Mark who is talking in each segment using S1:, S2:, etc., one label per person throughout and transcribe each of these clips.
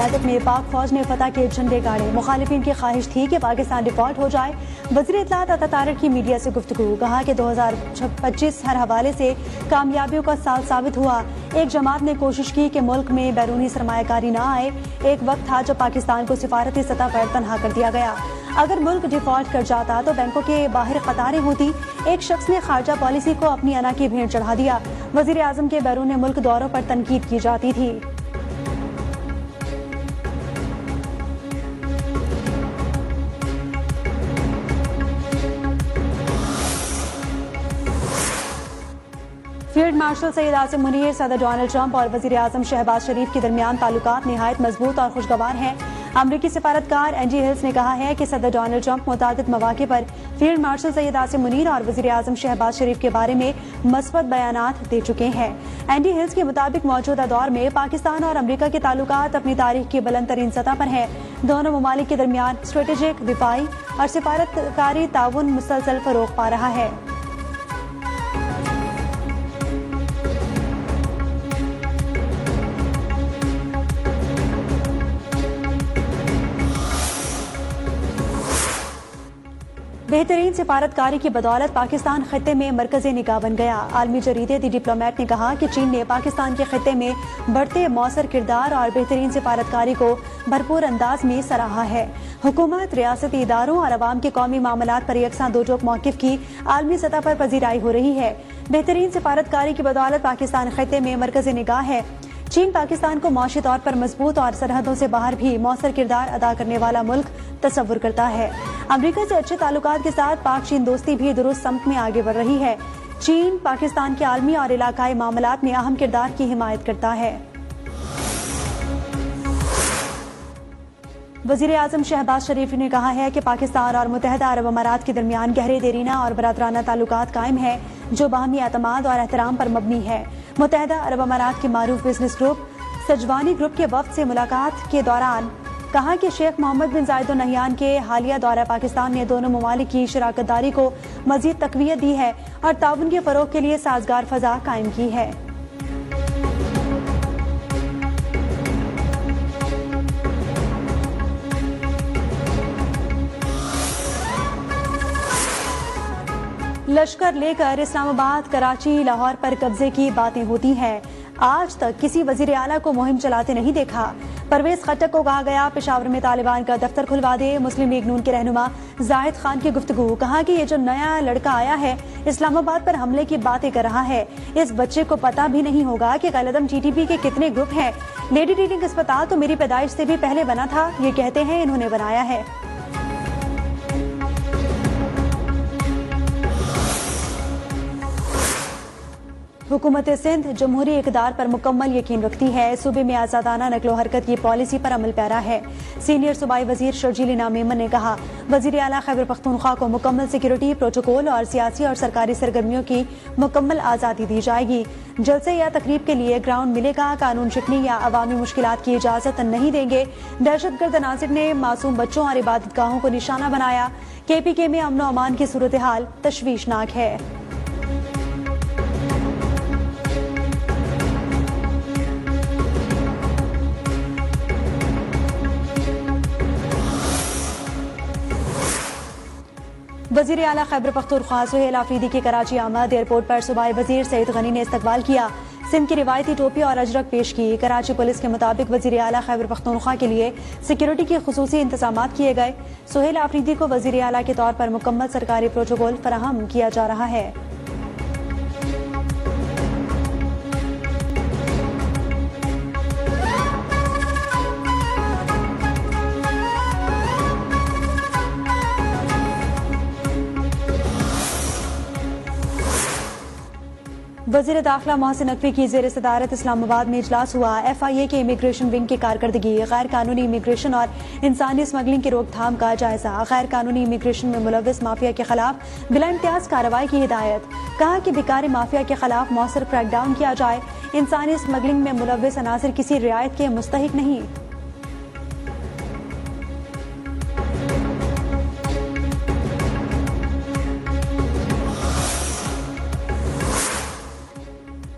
S1: कर्नाटक में पाक फौज ने फतह के झंडे गाड़े। मुखालिफिन की ख्वाहिश थी कि पाकिस्तान डिफॉल्ट हो जाए। वज़ीर इत्तलात अता तारिक की मीडिया से गुफ्तगू, कहा कि 2025 हर हवाले से कामयाबियों का साल साबित हुआ। एक जमात ने कोशिश की कि मुल्क में बैरूनी सरमायाकारी न आए। एक वक्त था जब पाकिस्तान को सिफारती सतह पर तनहा कर दिया गया। अगर मुल्क डिफॉल्ट कर जाता तो बैंकों के बाहर कतारें होती। एक शख्स ने खारजा पॉलिसी को अपनी अना की भेंट चढ़ा दिया। वज़ीर आज़म के बैरून मुल्क दौरों पर तनकीद की जाती थी। फील्ड मार्शल सैयद आसिम मुनीर, सदर डोनाल्ड ट्रंप और वज़ीर आज़म शहबाज शरीफ के दरमियान ताल्लुकात निहायत मजबूत और खुशगवार हैं। अमरीकी सिफारतकार एंडी हिल्स ने कहा है कि सदर डोनाल्ड ट्रंप मुतादिद मौके पर फील्ड मार्शल सैयद आसिम मुनीर और वज़ीर आज़म शहबाज शरीफ के बारे में मस्बत बयानात दे चुके हैं। एंडी हिल्स के मुताबिक मौजूदा दौर में पाकिस्तान और अमरीका के ताल्लुकात अपनी तारीख की बुलंद तरीन सतह पर हैं। दोनों ममालिक के दरमियान स्ट्रेटेजिक, दिफाई और सिफारतकारी ताउन मुसलसल फरोग पा रहा है। बेहतरीन सिफारतकारी की बदौलत पाकिस्तान खित्ते में मरकज़ी निगाह बन गया। आलमी जरीदे दी डिप्लोमेट ने कहा कि चीन ने पाकिस्तान के खित्ते में बढ़ते मौसर किरदार और बेहतरीन सिफारतकारी को भरपूर अंदाज में सराहा है। हुकूमत, रियासती इदारों और अवाम के कौमी मामलात पर यकसा दो टोक मौक़िफ़ की आलमी सतह पर पजीराई हो रही है। बेहतरीन सिफारतकारी की बदौलत पाकिस्तान खित्ते में मरकज़ी निगाह है। चीन पाकिस्तान को माशी तौर पर मजबूत और सरहदों से बाहर भी मौसर किरदार अदा करने वाला मुल्क तस्वुर करता है। अमरीका से अच्छे ताल्लुकात के साथ पाक चीन दोस्ती भी दुरुस्त समत में आगे बढ़ रही है। चीन पाकिस्तान के आलमी और इलाकाई मामलात में अहम किरदार की हिमायत करता है। वज़ीर आज़म शहबाज शरीफ ने कहा है कि पाकिस्तान और मुत्तहदा अरब अमारात के दरमियान गहरे देरीना और बरादराना ताल्लुकात कायम है, जो बाहमी एतमाद और एहतराम पर मबनी है। मुत्तहदा अरब अमारात के मारूफ बिजनेस ग्रुप सजवानी ग्रुप के वफ्द से मुलाकात के दौरान कहा कि शेख मोहम्मद बिन जायद अल नहयान के हालिया दौरा पाकिस्तान ने दोनों ममालिक की शराकत दारी को मजीद तक़वियत दी है और ताउन के फरोग के लिए साजगार फजा कायम की है। लश्कर लेकर इस्लामाबाद, कराची, लाहौर पर कब्जे की बातें होती हैं। आज तक किसी वजीर आला को मुहिम चलाते नहीं देखा। परवेज खट्टक को कहा गया पेशावर में तालिबान का दफ्तर खुलवा दे। मुस्लिम लीग नून के रहनुमा जाहिद खान की गुफ्तगू, कहा कि ये जो नया लड़का आया है इस्लामाबाद पर हमले की बातें कर रहा है। इस बच्चे को पता भी नहीं होगा कि कलदम टीटीपी के कितने ग्रुप हैं। लेडी रीडिंग अस्पताल तो मेरी पैदाइश से भी पहले बना था, ये कहते हैं इन्होंने बनाया है। हुकूमत सिंध जमहूरी इक़दार पर मुकम्मल यकीन रखती है। सूबे में आज़ादाना नकलो हरकत की पॉलिसी पर अमल पैरा है। सीनियर सूबाई वजीर शर्जील मेमन ने कहा, वजीर आला खैबर पख्तूनख्वा को मुकम्मल सिक्योरिटी प्रोटोकॉल और सियासी और सरकारी सरगर्मियों की मुकम्मल आज़ादी दी जाएगी। जलसे या तकरीब के लिए ग्राउंड मिलेगा। कानून शिकनी या अवामी मुश्किलात की इजाजत नहीं देंगे। दहशतगर्द नासिर ने मासूम बच्चों और इबादत गाहों को निशाना बनाया। KPK में अमन व अमान की सूरत हाल तशवीशनाक है। वजीर आला खैबर पख्तूनख्वा सुहेल आफरीदी की कराची आमद। एयरपोर्ट पर सूबाई वजीर सईद गनी ने इस्तकबाल किया। सिंध की रिवायती टोपी और अजरक पेश की। कराची पुलिस के मुताबिक वजीर आला खैबर पख्तूनख्वा के लिए सिक्योरिटी के खुसूसी इंतजाम किए गए। सुहेल आफरीदी को वजीर आला के तौर पर मुकम्मल सरकारी प्रोटोकॉल फराहम किया जा रहा है। वज़ीर दाखिला मोहसिन नकवी की ज़ेर सदारत इस्लामाबाद में इजलास हुआ। FIA के इमिग्रेशन विंग की कारकर्दगी, गैर कानूनी इमिग्रेशन और इंसानी स्मगलिंग की रोकथाम का जायजा। गैर कानूनी इमिग्रेशन में मुलव्वस माफिया के खिलाफ बिला इम्तियाज कार्रवाई की हिदायत। कहा कि भिकारी माफिया के खिलाफ मौसर क्रैकडाउन किया जाए। इंसानी स्मगलिंग में मुलव्वस अनासिर किसी रियायत के मुस्तहिक नहीं।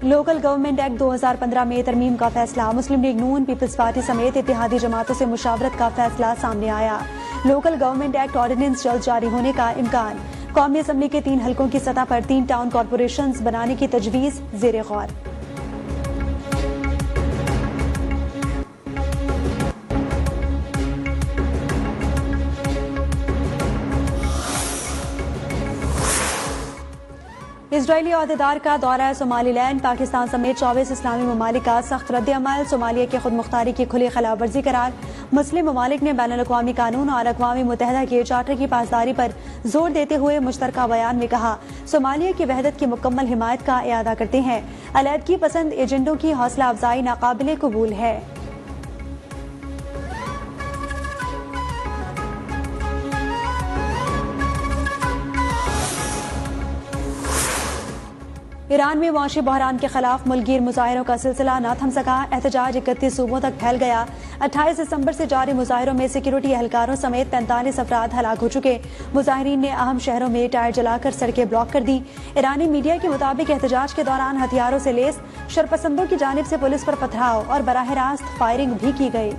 S1: लोकल गवर्नमेंट एक्ट 2015 में तरमीम का फैसला। मुस्लिम लीग नून, पीपल्स पार्टी समेत इत्तेहादी जमातों से मुशावरत का फैसला सामने आया। लोकल गवर्नमेंट एक्ट ऑर्डिनेंस जल्द जारी होने का इम्कान। कौमी असम्बली के 3 हलकों की सतह पर 3 टाउन कॉरपोरेशंस बनाने की तजवीज ज़ेरे गौर। इजरायली अहदेदार का दौरा सोमालीलैंड। पाकिस्तान समेत 24 इस्लामी ममालिक का सख्त रद्द-ए-अमल। सोमालिया की खुद मुख्तारी की खुली खिलाफवर्जी करार। मुस्लिम ममालिक ने बैनुल-अक़वामी कानून और अक़वामी मुत्तहिदा के चार्टर की पासदारी पर जोर देते हुए मुश्तरका बयान में कहा, सोमालिया की वहदत की मुकम्मल हिमायत का इयादा करते हैं। अलहदगी पसंद एजेंडों की हौसला अफजाई नाकाबिले कबूल है। ईरान में मुआशी बहरान के खिलाफ मुल्कगीर मुजाहिरों का सिलसिला न थम सका। एहतजाज 31 सूबों तक फैल गया। 28 दिसंबर से जारी मुजाहिरों में सिक्योरिटी एहलकारों समेत 45 अफराद हलाक हो चुके। मुजाहिरीन ने अहम शहरों में टायर जलाकर सड़कें ब्लॉक कर दी। ईरानी मीडिया के मुताबिक एहतजाज के दौरान हथियारों से लैस शरपसंदों की जानिब से पुलिस पर पथराव और बराह रास्त फायरिंग भी की गई।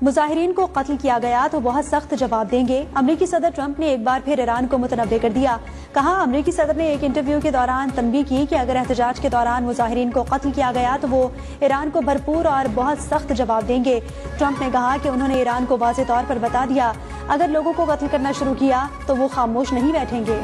S1: मुजाहिरीन को कत्ल किया गया तो बहुत सख्त जवाब देंगे। अमरीकी सदर ट्रंप ने एक बार फिर ईरान को मुतनब्बे कर दिया। कहा, अमरीकी सदर ने एक इंटरव्यू के दौरान तंबीह की कि अगर एहतजाज के दौरान मुजाहिरीन को कत्ल किया गया तो वो ईरान को भरपूर और बहुत सख्त जवाब देंगे। ट्रंप ने कहा कि उन्होंने ईरान को वाज़ेह तौर पर बता दिया, अगर लोगों को कत्ल करना शुरू किया तो वो खामोश नहीं बैठेंगे।